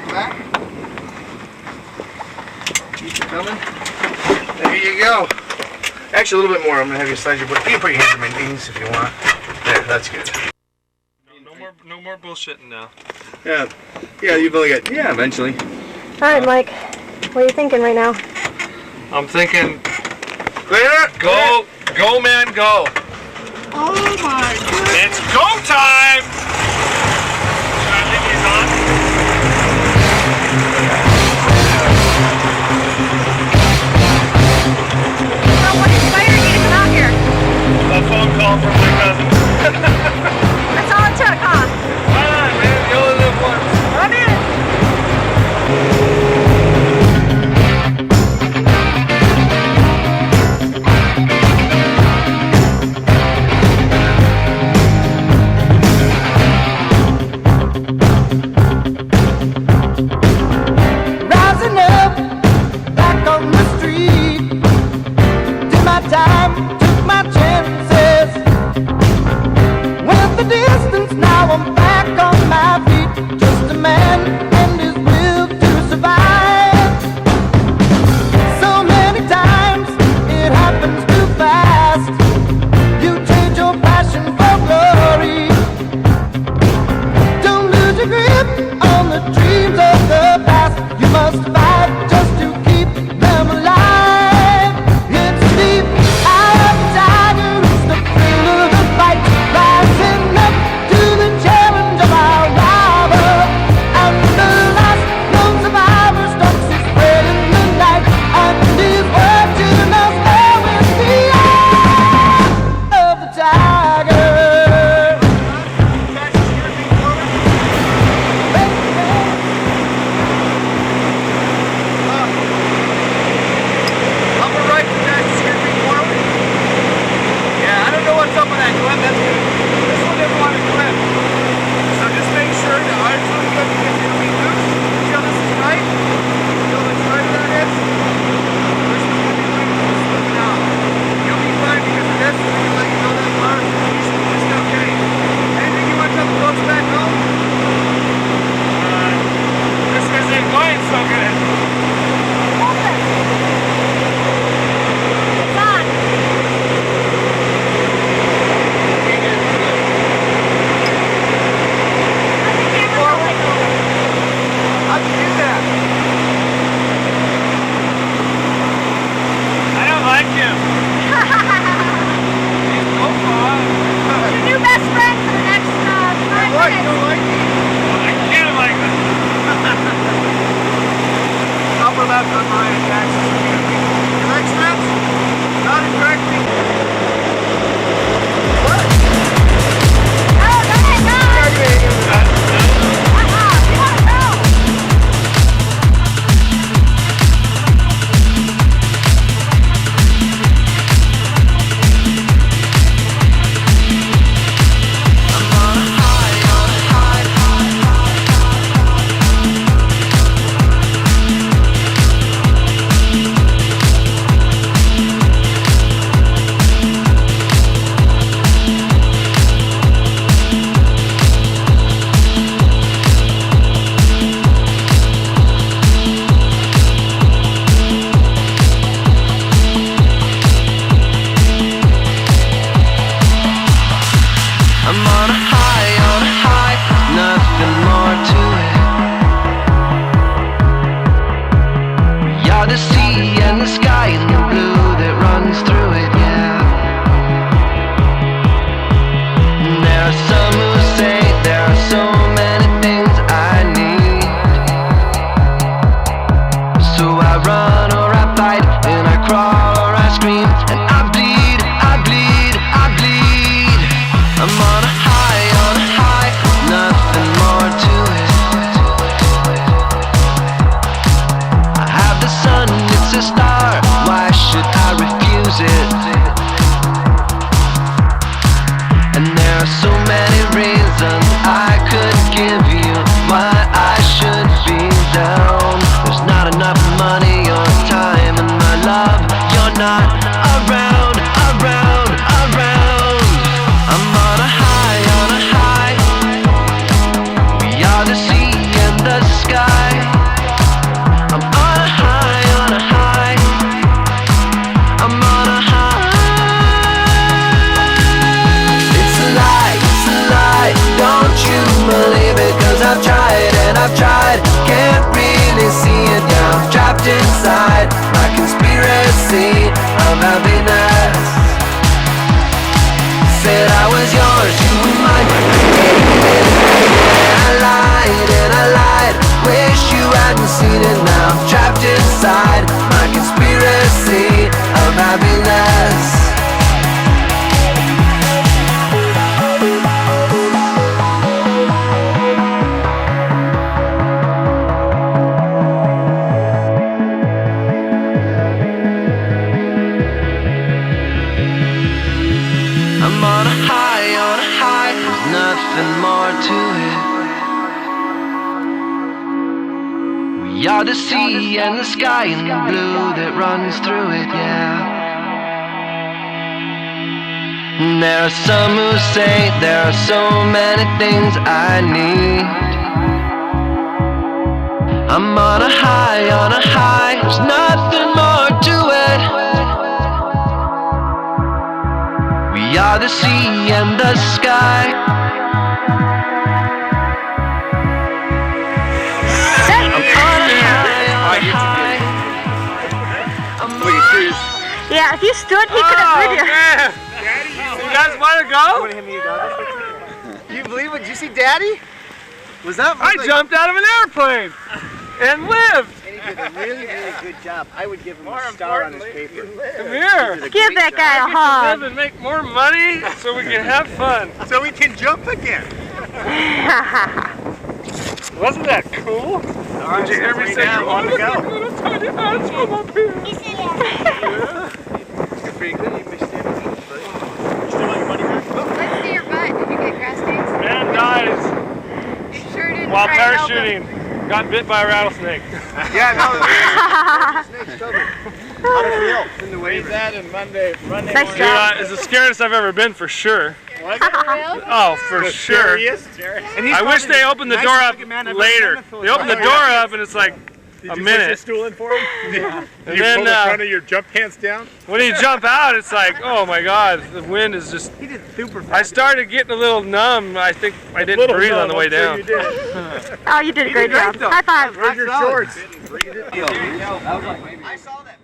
Back. Keep it coming. There you go. Actually, a little bit more. I'm gonna have you slide your. You can put your hands on my knees if you want. There, that's good. No more bullshitting now. Yeah, you've only got. Yeah, eventually. All right, Mike. What are you thinking right now? I'm thinking. Clear. Go, man, go. Oh my goodness. It's go time. I think he's on. Well, what inspired you to come out here? A phone call from my cousin. That's all it took, huh? Why not, man? You only live once. I'm in. Rising up, back on the street. Did my time, took my chances. Went the distance, now I'm back on my feet. Just a man and his will to survive. So many times it happens too fast. You change your passion for glory. Don't lose your grip on the dreams of the past. You must fight just to keep them alive. It's deep eye of the tiger, it's the thrill of the fight. Rising up to the challenge of our rival. And the last known survivor stalks his prey in the night. And his watching us there with the eye of the tiger. Upper right, guys, steer me forward. Yeah, I don't know what's up with that clip. That's good. This one didn't want to clip. So just make sure the arm's really good because it'll be loose. Feel this is tight. Feel the tight that is. This one's going to be loose. Slip it out. You'll be fine because of this. We can let you go that far. It's okay. Anything you want to tell the folks back home? This isn't going so good. It's on. How's the camera rolling over? How'd you do that? I don't like him. He's so far. Your new best friend for the next 5 What? You minutes. don't like me? I can't like this. Upper left on my axis. Your leg straps? Mounted correctly. What? No, go ahead, go. You want to go. I'm on a high, nothing more to it. You're the sea and the sky and the blue that runs through it, yeah. And there are some who say there are so many things I need. So I run or I fight and I crawl or I scream and I bleed, I bleed, I bleed. I'm on a high I lied. Wish you hadn't seen it now. I'm trapped inside my conspiracy of happiness. I'm on a high, there's nothing more to it. We are the sea and the sky and the blue that runs through it, yeah. And there are some who say there are so many things I need. I'm on a high, there's nothing more to it. We are the sea and the sky. Yeah, if you stood, he could have rid you. Man. You guys want to go? Do you believe it? Did you see Daddy? Was that? I jumped out of an airplane and lived. And he did a really, really good job. I would give him a star on his paper. Come here. Give that guy a Live hug. and make more money so we can have fun. So we can jump again. Wasn't that cool? Did you hear me say, I want to go. little tiny ants from up here? He said yeah. It's pretty good. You missed everything. You still want your money back? Let's see your butt. Did you get grass stains? Man dies You sure didn't while try to help him. parachuting. Got bit by a rattlesnake. Yeah, no. Snake's covered. How'd it feel? In the wave. That and Monday Nice Dude, job. it's the scariest I've ever been for sure. Was Oh, for sure. And I wish they opened the door up later. They opened the door up and it's like a minute. stool in for him? And You then pull the front of your jump pants down? when you jump out, it's like, oh my God, the wind is just. He did super fast. I started getting a little numb. I think I didn't breathe on the way down. You did. Oh, you did a great job. High five. Where's your shorts? I saw that.